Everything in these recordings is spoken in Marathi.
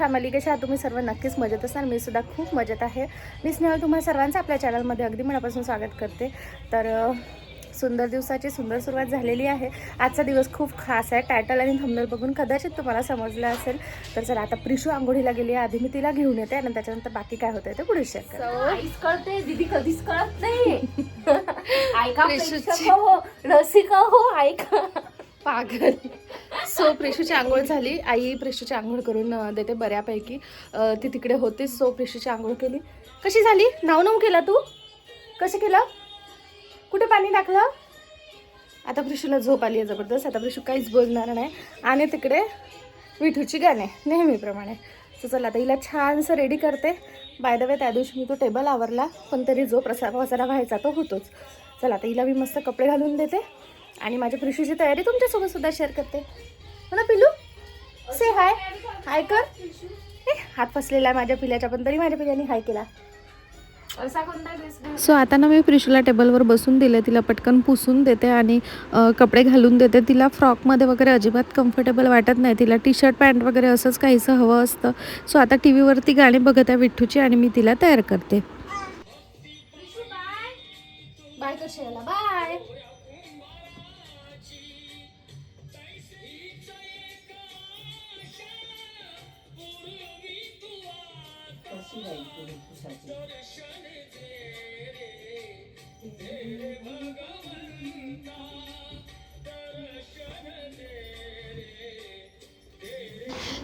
फॅमिली, कशा आहात तुम्ही सर्व? नक्कीच मजेत असणार. मी सुद्धा खूप मजेत आहे. मी स्नेहल तुम्हा सर्वांचं आपल्या चॅनलमध्ये अगदी मनापासून स्वागत करते. तर सुंदर दिवसाची सुंदर सुरुवात झालेली आहे. आजचा दिवस खूप खास आहे. टायटल आणि थंबनेल बघून कदाचित तुम्हाला समजलं असेल. तर चला आता प्रिशू आंघोळीला गेली आहे. आधी मी तिला घेऊन येते आणि त्याच्यानंतर बाकी काय होतंय ते पुढे शेअर करते. आईच कळते, दीदी कधीच कळत नाही. ऐका प्रेक्षक हो, रसिका हो, ऐका. पागल. सो प्रिशूची आंघोळ झाली. आई प्रिशूची आंघोळ करून देते बऱ्यापैकी. ती तिकडे होतीच. सो प्रिशूची आंघोळ केली. कशी झाली? नाव केला तू? कसं केलं? कुठे पाणी टाकलं? आता प्रिशूला झोप आली आहे जबरदस्त. आता प्रिशू काहीच बोलणार नाही. आणि तिकडे विठूची गाणे नेहमीप्रमाणे. सो चला आता हिला छानसं रेडी करते. बाय द वे त्या दिवशी मी तो टेबल आवरला, पण तरी जो पसारा व्हायचा तो होतोच. चला आता हिला मी मस्त कपडे घालून देते आणि माझ्या प्रिशूची तयारी तुमच्यासोबत सुद्धा शेअर करते. हो ना पिलू? से हाय. हाय कर. हात फसलेला आहे माझ्या पिल्याच्या, पण तरी माझ्या पिल्याने हाय केला. सो आता ना मी प्रिशूला टेबलवर बसून दिले. तिला पटकन पुसून देते आणि कपडे घालून देते. तिला फ्रॉकमध्ये वगैरे अजिबात कम्फर्टेबल वाटत नाही. तिला टी शर्ट पॅन्ट वगैरे असंच काहीसं हवं असतं. सो आता टी व्हीवरती गाणी बघत आहे विठ्ठूची आणि मी तिला तयार करते. बाय कशाला बाय.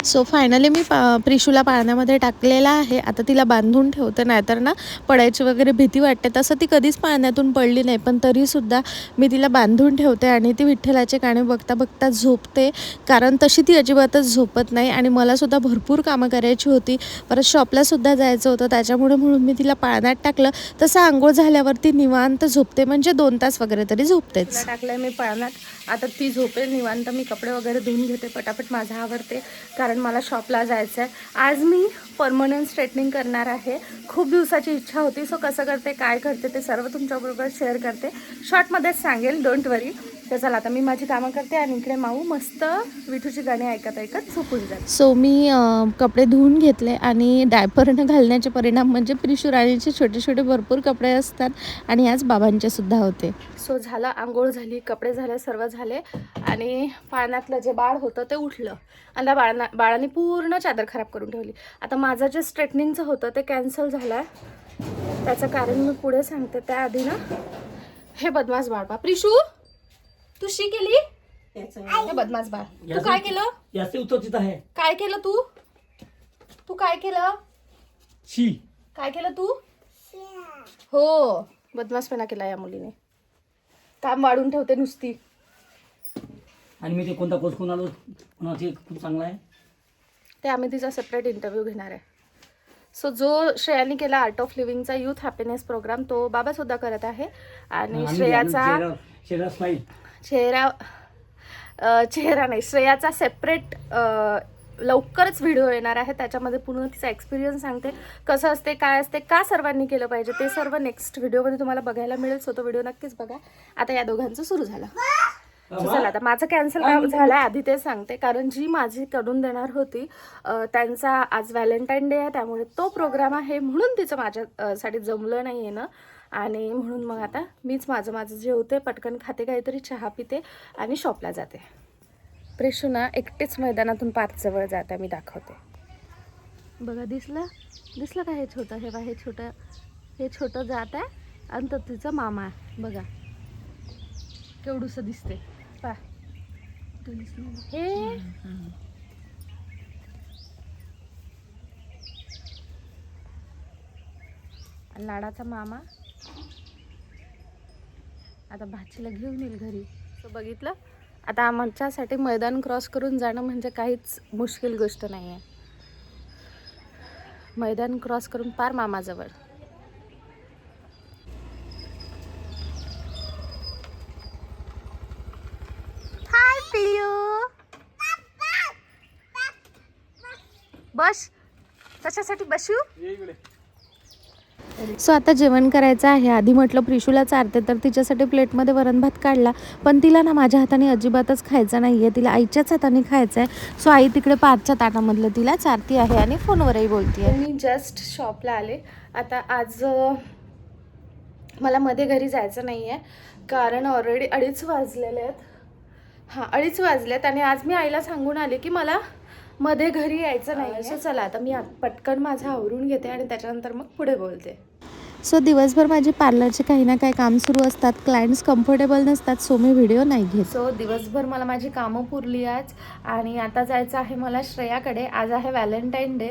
सो फायनली मी प्रिशूला पाळण्यामध्ये टाकलेला आहे. आता तिला बांधून ठेवते, नाहीतर ना पडायची वगैरे भीती वाटते. तसं ती कधीच पाळण्यातून पडली नाही, पण तरीसुद्धा मी तिला बांधून ठेवते आणि ती विठ्ठलाचे गाणे बघता बघता झोपते. कारण तशी ती अजिबातच झोपत नाही आणि मलासुद्धा भरपूर कामं करायची होती. परत शॉपलासुद्धा जायचं होतं, त्याच्यामुळे म्हणून मी तिला पाळण्यात टाकलं. तसं आंघोळ झाल्यावरती निवांत झोपते, म्हणजे 2 तास वगैरे तरी झोपतेच. टाकलं मी पाळण्यात. आता ती झोपेल निवांत. मी कपडे वगैरे धुवून घेते, पटापट माझं आवडते, कारण मला शॉपला जायचं आहे. आज मी परमनंट स्ट्रेटनिंग करणार आहे. खूप दिवसाची इच्छा होती. सो कसं करते, काय करते ते सर्व तुमच्याबरोबर शेअर करते. शॉर्टमध्येच सांगेल, डोंट वरी. तर चला आता मी माझी कामं करते आणि इकडे माऊ मस्त विठूची गाणी ऐकत ऐकत झोपून जाते. सो मी कपडे धुवून घेतले आणि डायपरनं घालण्याचे परिणाम म्हणजे प्रिशू राणीचे छोटे छोटे भरपूर कपडे असतात आणि आज बाबांचे सुद्धा होते. सो झालं, आंघोळ झाली, कपडे झाले, सर्व झाले आणि पाळण्यातलं जे बाळ होतं ते उठलं आणि त्या बाळाने पूर्ण चादर खराब करून ठेवली. आता माझं जे स्ट्रेटनिंगचं होतं ते कॅन्सल झालं आहे. त्याचं कारण मी पुढे सांगते. त्याआधी ना हे बदमाश बाळ पा. प्रिशू तू शी केली? हे बदमाश बाळ, तू काय केलं? याचे उत्तर आहे. काय केलं तू? तू काय केलं? शी. काय केलं तू? हो, बदमाशपणा केला या मुलीने. काम वाढून ठेवते नुसती. आणि मी ते कोणता कोर्स करून आलो, कोणाचे खूप चांगला आहे ते आम्ही तिचा सेपरेट इंटरव्ह्यू घेणार आहे. सो जो श्रेयाने केला आर्ट ऑफ लिव्हिंगचा यूथ हॅपीनेस प्रोग्राम, तो बाबा सुद्धा करत आहे. आणि श्रेयाचा चेहरा नाही, श्रेयाचा सेपरेट लवकरच व्हिडिओ येणार आहे. त्याच्यामध्ये पूर्ण तिचा एक्सपिरियन्स सांगते, कसं असते, काय असते, का सर्वांनी केलं पाहिजे, ते सर्व नेक्स्ट व्हिडिओमध्ये तुम्हाला बघायला मिळेल. सो तो व्हिडिओ नक्कीच बघा. आता या दोघांचं सुरू झालं. चला आता माझं कॅन्सल झालं आहे आधी ते सांगते, कारण जी माझी करून देणार होती त्यांचा आज व्हॅलेंटाईन डे आहे, त्यामुळे तो प्रोग्राम आहे, म्हणून तिचं माझ्यासाठी जमलं नाही आहे ना. आणि म्हणून मग आता मीच माझं जेवते, पटकन खाते, काहीतरी चहा पिते आणि शॉपला जाते. प्रेशू ना एकटेच मैदानातून पार्क जवळ जाते, मी दाखवते. बघा दिसलं का हे छोटं? हे बघा हे छोटं जात आहे आणि तो तिचा मामा आहे. बघा केवढूसं दिसते पा. हे लाडाचा मामा आता भाचीला घेऊन येईल घरी. सो बघितलं, आता आमच्यासाठी मैदान क्रॉस करून जाणं म्हणजे काहीच मुश्किल गोष्ट नाही आहे. मैदान क्रॉस करून पार मामाजवळ. हाय पिल्लू, बस. कशासाठी बसू? सो आता जेवण करायचं आहे. आधी म्हटलं प्रिशूला चारते तर तिच्यासाठी प्लेटमध्ये वरण भात काढला, पण तिला ना माझ्या हाताने अजिबातच खायचं नाही आहे, तिला आईच्याच हाताने खायचं आहे. सो आई तिकडे पाचच्या ताटामधलं तिला चारती आहे आणि फोनवरही बोलती आहे. मी जस्ट शॉपला आले. आता आज मला मध्ये घरी जायचं नाही आहे, कारण ऑलरेडी 2:30 वाजलेले आहेत. 2:30 वाजलेत आणि आज मी आईला सांगून आले की मला मध्ये घरी यायचं नाही. सो चला आता मी पटकन माझं आवरून घेते आणि त्याच्यानंतर मग पुढे बोलते. सो दिवसभर माझी पार्लरचे काही ना काही काम सुरू असतात. क्लायंट्स कम्फर्टेबल नसतात, सो मी व्हिडिओ नाही घेत. सो दिवसभर मला माझी कामं पुरली आज आणि आता जायचं आहे मला श्रेयाकडे. आज आहे व्हॅलेंटाईन डे.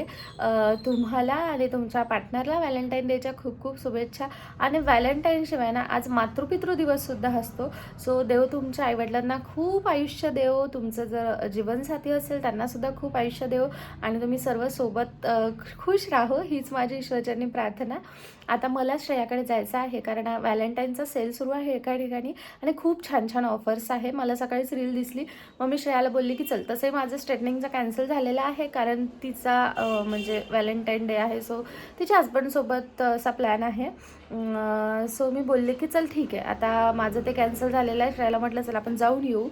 तुम्हाला आणि तुमच्या पार्टनरला व्हॅलेंटाईन डेच्या खूप खूप शुभेच्छा. आणि व्हॅलेंटाईन शिवाय ना आज मातृपितृ दिवससुद्धा असतो. सो देव तुमच्या आईवडिलांना खूप आयुष्य देव, तुमचं जर जीवनसाथी असेल त्यांनासुद्धा खूप आयुष्य देव आणि तुम्ही सर्व सोबत खुश राहो, हीच माझी ईश्वरचरणी प्रार्थना. आता मला श्रेयाकडे जायचं आहे कारण व्हॅलेंटाईनचा सेल सुरू आहे एका ठिकाणी आणि खूप छान छान ऑफर्स आहे. मला सकाळीच रील दिसली, मग मी श्रेयाला बोलली की चल. तसंही माझं स्ट्रेटनिंगचा कॅन्सल झालेला आहे कारण तिचा म्हणजे व्हॅलेंटाईन डे आहे. सो तिच्या हजबंडसोबत असा प्लॅन आहे. सो मी बोलले की चल ठीक आहे, आता माझं ते कॅन्सल झालेलं आहे. श्रेयाला म्हटलं चल आपण जाऊन येऊ.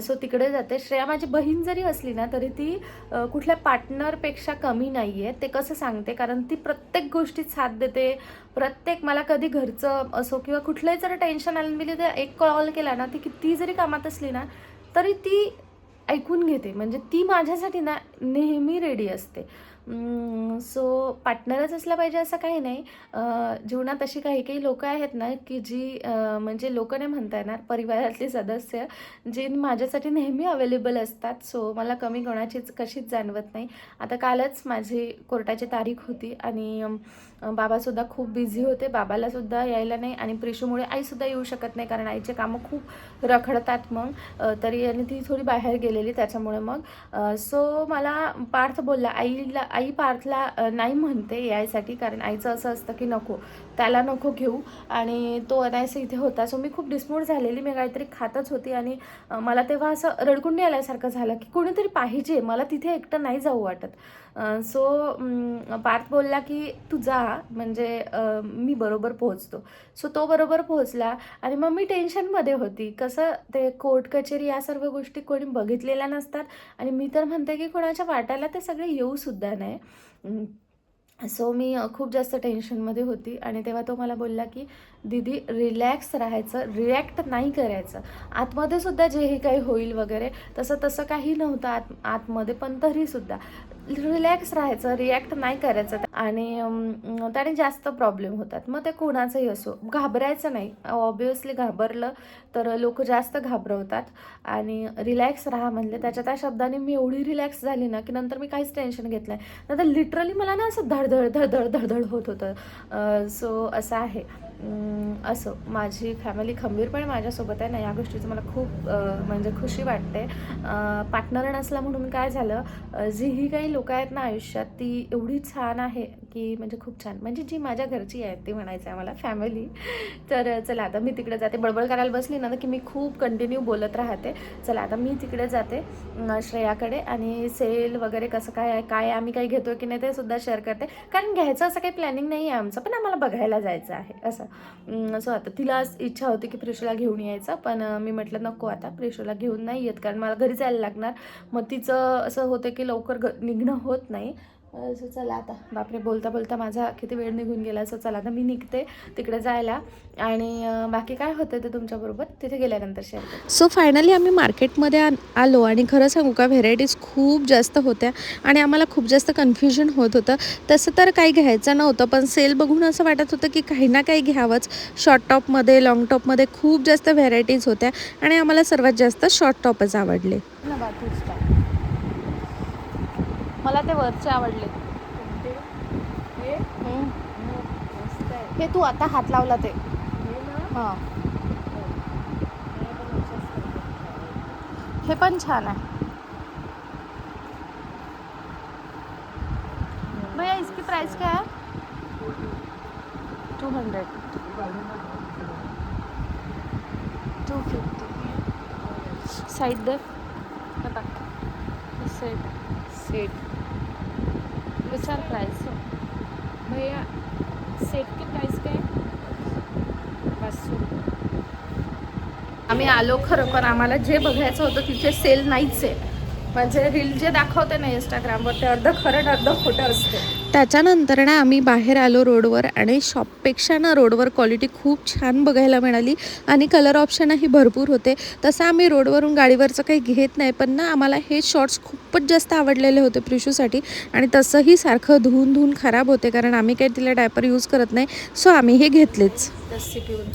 सो तिकडे जाते. श्रेया माझी बहीण जरी असली ना तरी ती कुठल्या पार्टनरपेक्षा कमी नाही आहे. ते कसं सांगते, कारण ती प्रत्येक गोष्टीत साथ देते. प्रत्येक मला कधी घरचं असो किंवा कुठलंही जर टेन्शन आलं मी तर एक कॉल केला ना, ती किती जरी कामात असली ना तरी ती ऐकून घेते. म्हणजे ती माझ्यासाठी ना नेहमी रेडी असते. सो पार्टनरच असला पाहिजे असं काही नाही. जीवनात अशी काही काही लोकं आहेत ना की जी म्हणजे लोकं नाही म्हणता येणार, परिवारातले सदस्य जे माझ्यासाठी नेहमी अवेलेबल असतात. सो मला कमी कोणाचीच कशीच जाणवत नाही. आता कालच माझी कोर्टाची तारीख होती आणि बाबासुद्धा खूप बिझी होते. बाबालासुद्धा यायला नाही आणि प्रिशूमुळे आईसुद्धा येऊ शकत नाही कारण आईचे कामं खूप रखडतात. मग तरी आणि ती थोडी बाहेर गेलेली त्याच्यामुळे मग सो मला पार्थ बोलला, आई पार्थला नाही म्हणते यायसाठी कारण आईचं असं असतं की नको, त्याला नको घेऊ आणि तो अनायसे इथे होता. सो मी खूप डिस्मूट झालेली. मी काहीतरी खातच होती आणि मला तेव्हा असं रडकुंडी आल्यासारखं झालं की कोणीतरी पाहिजे, मला तिथे एकटं नाही जाऊ वाटत. सो पार्थ बोलला की तू जा, म्हणजे मी बरोबर पोहोचतो. सो तो बरोबर पोहोचला आणि मग मी टेन्शनमध्ये होती. कसं ते कोर्ट कचेरी या सर्व गोष्टी कोणी बघितलेल्या नसतात आणि मी तर म्हणते की कोणाच्या वाट्याला ते सगळे येऊसुद्धा नाही. सो मी खूप जास्त टेन्शनमध्ये होती आणि तेव्हा तो मला बोलला की दीदी रिलॅक्स राहायचं, रिॲक्ट नाही करायचं. आतमध्ये सुद्धा जेही काही होईल वगैरे तसं काही नव्हतं आतमध्ये, पण तरीसुद्धा रिलॅक्स राहायचं, रिॲक्ट नाही करायचं आणि त्याने जास्त प्रॉब्लेम होतात. मग ते कोणाचंही असो, घाबरायचं नाही. ऑब्वियसली घाबरलं तर लोक जास्त घाबरवतात आणि रिलॅक्स राहा म्हणले. त्या शब्दाने मी एवढी रिलॅक्स झाली ना की नंतर मी काहीच टेन्शन घेतलं नाही. नंतर लिटरली मला ना असं धडधड होत होतं. सो असं आहे. असं माझी फॅमिली खंबीरपणे माझ्यासोबत आहे ना, या गोष्टीचं मला खूप म्हणजे खुशी वाटते. पार्टनर नसला म्हणून काय झालं, जी ही काही लोकं आहेत ना आयुष्यात ती एवढी छान आहे की म्हणजे खूप छान, म्हणजे जी माझ्या घरची आहेत ती म्हणायचं आहे मला फॅमिली. तर चला आता मी तिकडे जाते. बडबड करायला बसली ना की मी खूप कंटिन्यू बोलत राहते. चला आता मी तिकडे जाते श्रेयाकडे आणि सेल वगैरे कसं काय आम्ही काही घेतो की नाही ते सुद्धा शेअर करते. कारण घ्यायचं असं काही प्लॅनिंग नाही आहे आमचं, पण आम्हाला बघायला जायचं आहे असं. सो आता तिला इच्छा होती की प्रिशूला घेऊन यायचं, पण मी म्हटलं नको, आता प्रिशूला घेऊन नाही येत कारण मला घरी जायला लागणार. मग तिचं असं होतं की लवकर निघणं होत नाही. सो चला आता, बापरे बोलता बोलता माझा किती वेळ निघून गेला. सो चला आता मी निघते तिकडे जायला आणि बाकी काय होतं ते तुमच्याबरोबर तिथे गेल्यानंतर शेअर करते. सो फायनली आम्ही मार्केटमध्ये आलो आणि खरं सांगू का व्हेरायटीज खूप जास्त होत्या आणि आम्हाला खूप जास्त कन्फ्युजन होत होतं. तसं तर काही घ्यायचं नव्हतं, पण सेल बघून असं वाटत होतं की काही ना काही घ्यावंच. शॉर्ट टॉपमध्ये, लॉंग टॉपमध्ये खूप जास्त व्हेरायटीज होत्या आणि आम्हाला सर्वात जास्त शॉर्ट टॉपच आवडले. मला ते वरचे आवडले. हे तू आता हात लावला ते. हां, हे पण छान आहे. भैया इसकी प्राइस क्या है? 200, 250. साइड दे सेट विचार प्राइस भैया सेट की प्राइस काय? 500. आम्ही आलो खरं, पण आम्हाला जे बघायचं होतं तिथे सेल नाहीच आहे. म्हणजे रील जे दाखवते ना इंस्टाग्रामवर ते अर्ध खरं अर्ध खोटं असते. त्याच्यानंतर ना आम्ही बाहेर आलो रोडवर, आणि शॉपपेक्षा ना रोडवर क्वालिटी खूप छान बघायला मिळाली आणि कलर ऑप्शनही भरपूर होते. तसं आम्ही रोडवरून गाडीवरचं काही घेत नाही, पण ना आम्हाला हे शॉर्ट्स खूपच जास्त आवडलेले होते प्रिशूसाठी. आणि तसंही सारखं धुवून खराब होते, कारण आम्ही काही तिला डायपर यूज करत नाही, सो आम्ही हे घेतलेच. लस्सी पिऊन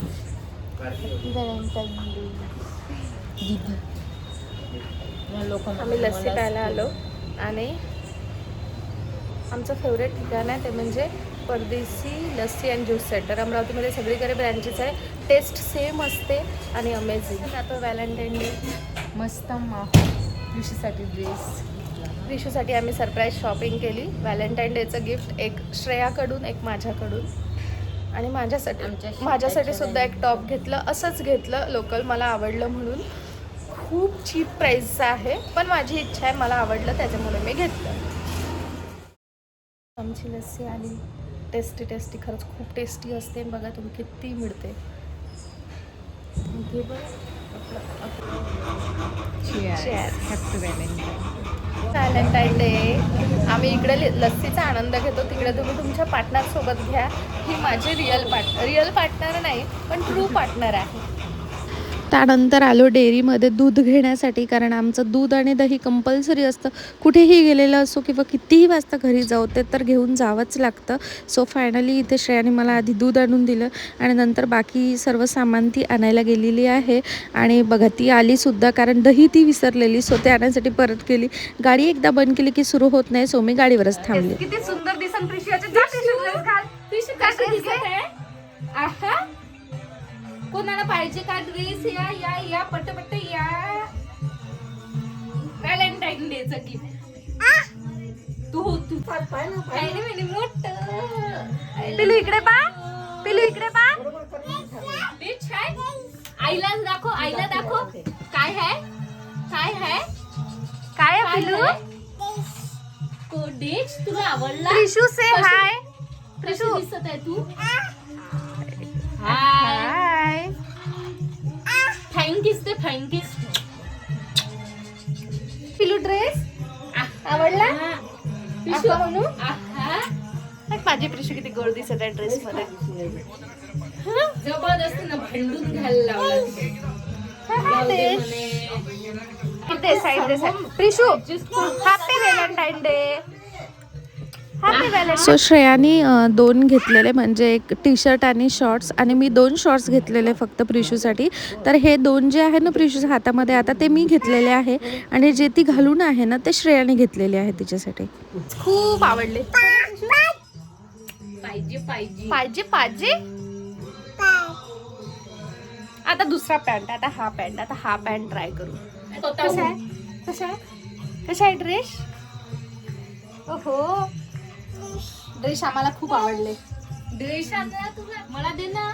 आम्ही लस्सी प्यायला आलो, आणि आमचं फेवरेट ठिकाण आहे ते म्हणजे परदेशी लस्सी अँड ज्यूस सेंटर. अमरावतीमध्ये सगळीकडे ब्रँचेस आहे, टेस्ट सेम असते आणि अमेझिंग. आता व्हॅलेंटाईन डे मस्त माहोल. ऋषीसाठी ड्रेस. रिशूसाठी आम्ही सरप्राईज शॉपिंग केली. व्हॅलेंटाईन डेचं गिफ्ट एक श्रेयाकडून, एक माझ्याकडून, आणि माझ्यासाठी सुद्धा एक टॉप घेतलं. असंच घेतलं लोकल, मला आवडलं म्हणून. खूप चीप प्राईसचं आहे, पण माझी इच्छा आहे, मला आवडलं त्याच्यामुळे मी घेतलं. आमची लस्सी आली. टेस्टी खरंच खूप टेस्टी असते. बघा तुम्ही किती मिळते. घे बघ. Valentine day. आम्ही इकडे लस्सीचा आनंद घेतो, तिकडे तुम्ही तुमच्या पार्टनरसोबत घ्या. ही माझी रिअल पार्टनर नाही, पण ट्रू पार्टनर आहे. त्यानंतर आलो डेअरीमध्ये दूध घेण्यासाठी, कारण आमचं दूध आणि दही कंपल्सरी असतं. कुठेही गेलेलं असो किंवा कितीही वाजता घरी जाऊ, ते तर घेऊन जावंच लागतं. सो फायनली इथे श्रेयाने मला आधी दूध आणून दिलं, आणि नंतर बाकी सर्व सामान ती आणायला गेलेली आहे. आणि बघा ती आलीसुद्धा, कारण दही ती विसरलेली, सो ते आणण्यासाठी परत केली. गाडी एकदा बंद केली की सुरू होत नाही, सो मी गाडीवरच थांबले. किती सुंदर दिसन कोणाला पाहिजे का ड्रेस? या पट या. व्हॅलेंटाईन डेचं गिफ्ट. तू मोठं पिलू इकडे पा. आईला दाखव. काय आहे पिलू? कोडेज तुला आवडला? प्रिशू से हाय. प्रिशू दिसत आहे तू. हाय. थँक्स. पिलू ड्रेस आवडला? पिशू म्हणू. आहा. माझी प्रिशू किती गोड दिसत आहे ड्रेस मध्ये. जबरदस्तीनं भांडून घायला लावला. Prishu happy Valentine day. So श्रेयानी 2 घेतलेले, म्हणजे एक टी शर्ट आणि शॉर्ट्स, आणि मी 2 शॉर्ट्स घेतलेले फक्त प्रिशूसाठी. तर हे 2 जे आहे ना प्रिशूच्या हातामध्ये आता, ते मी घेतलेले आहे, आणि जे ती घालून आहे ना ते श्रेयाने घेतलेले आहे तिच्यासाठी. खूप आवडले. पाहिजे. आता दुसरा पॅन्ट, आता हा पॅन्ट ट्राय करू. कसा आहे ड्रेस? ओहो, ड्रेस आम्हाला खूप आवडले. ड्रेस आणला तुला? मला दे ना.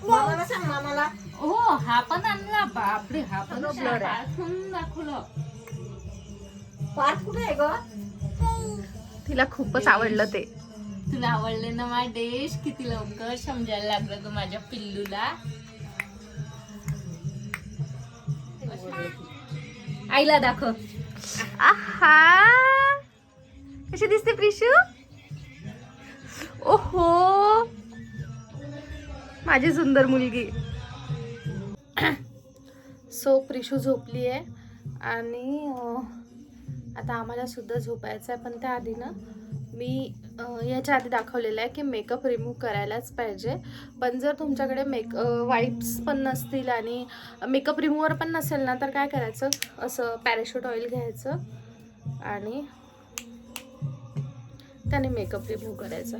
मामाला सांग. मामाला. हो, हा पण आणला. बापरे, हा पण दाखवलं. पार्क कुठे आहे ग? तिला खूपच आवडलं ते. तुला आवडले ना माझा ड्रेस? किती लवकर समजायला लागलं ग माझ्या पिल्लूला. आईला दाखव. आहा, कशी दिसते प्रिशू? ओहो, माझी सुंदर मुलगी. सो प्रिशू झोपली आहे, आणि आता आम्हाला सुद्धा झोपायचं आहे. पण त्याआधी ना मी याच्या आधी दाखवलेलं आहे की मेकअप रिमूव्ह करायलाच पाहिजे. पण जर तुमच्याकडे वाईप्स पण नसतील आणि मेकअप रिमूव्हर पण नसेल ना, तर काय करायचं, असं पॅराशूट ऑइल घ्यायचं आणि त्याने मेकअप रिमूव्ह करायचा.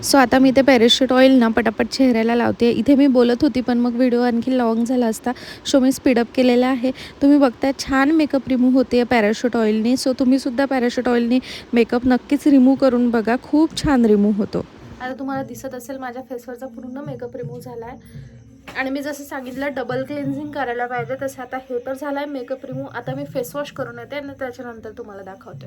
सो आता मी ते पॅराशूट ऑइल ना पटापट चेहऱ्याला लावते. इथे मी बोलत होती, पण मग व्हिडिओ आणखी लॉंग झाला असता, सो मी स्पीडअप केलेला आहे. तुम्ही बघताय छान मेकअप रिमूव्ह होते पॅराशूट ऑइलने. सो तुम्हीसुद्धा पॅराशूट ऑइलने मेकअप नक्कीच रिमूव्ह करून बघा, खूप छान रिमूव्ह होतो. आता तुम्हाला दिसत असेल माझ्या फेसवरचा पूर्ण मेकअप रिमूव्ह झाला आहे, आणि मी जसं सांगितलं डबल क्लेन्झिंग करायला पाहिजे, तसं आता हे तर झालं आहे मेकअप रिमूव्ह. आता मी फेसवॉश करून येते आणि त्याच्यानंतर तुम्हाला दाखवते.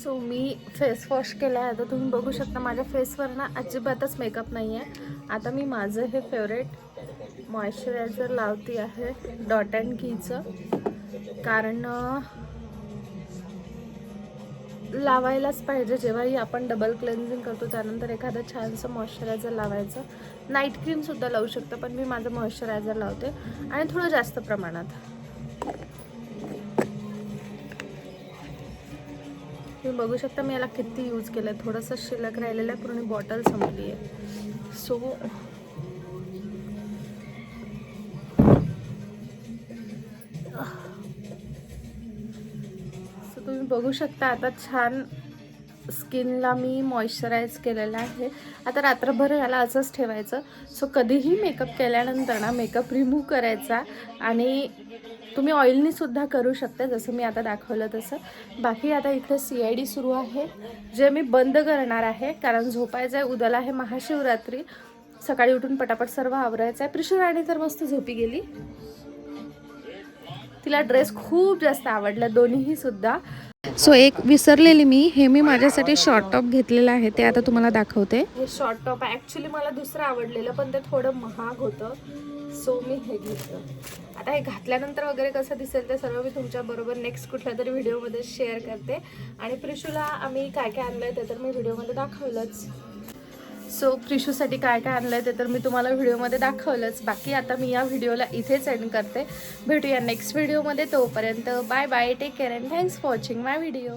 सो मी फेस वॉश केला आहे. आता तुम्ही बघू शकता माझ्या फेसवर ना अजिबातच मेकअप नाही आहे. आता मी माझं हे फेवरेट मॉइश्चरायझर लावते आहे डॉट अँड कीचं, कारण लावायलाच पाहिजे. जेव्हाही आपण डबल क्लेन्झिंग करतो त्यानंतर एखादं छानसं मॉइश्चरायझर लावायचं. नाईट क्रीमसुद्धा लावू शकतं, पण मी माझं मॉइश्चरायझर लावते आणि थोडं जास्त प्रमाणात. तुम्ही बघू शकता मी याला किती यूज केलं आहे. थोडंसं शिल्लक राहिलेलं आहे, पूर्ण बॉटल संपली आहे. सो तुम्ही बघू शकता आता छान स्किनला मी मॉइश्चराईज केलेलं आहे. आता रात्रभर याला असंच ठेवायचं. सो कधीही मेकअप केल्यानंतर ना मेकअप रिमूव्ह करायचा आणि तुम्ही ऑइलनी सुद्धा करू शकता, जसं मी आता दाखवलं तसं. बाकी आता इकडे CID सुरू आहे, जे मी बंद करणार आहे कारण झोपायचं आहे. उद्याला आहे महाशिवरात्री, सकाळी उठून पटापट सर्व आवरायचं आहे. प्रिशू राणी तर मस्त झोपी गेली. तिला ड्रेस खूप जास्त आवडला दोन्हीही सुद्धा. सो एक विसरलेली मी माझ्यासाठी शॉर्ट टॉप घेतलेलं आहे, ते आता तुम्हाला दाखवते. हे शॉर्ट टॉप ॲक्च्युली मला दुसरं आवडलेलं, पण ते थोडं महाग होतं, सो मी हे घेतलं. आता हे घातल्यानंतर वगैरे कसं दिसेल ते सर्व मी तुमच्याबरोबर नेक्स्ट कुठल्या तरी व्हिडिओमध्ये शेअर करते. आणि प्रिशूला आम्ही काय काय आणलं आहे ते तर मी व्हिडिओमध्ये दाखवलंच. सो प्रिशूसाठी काय काय आणलं आहे ते तर मी तुम्हाला व्हिडिओमध्ये दाखवलंच. बाकी आता मी या व्हिडिओला इथेच एंड करते. भेटूया नेक्स्ट व्हिडिओमध्ये. तोपर्यंत bye bye, take care and thanks for watching my video.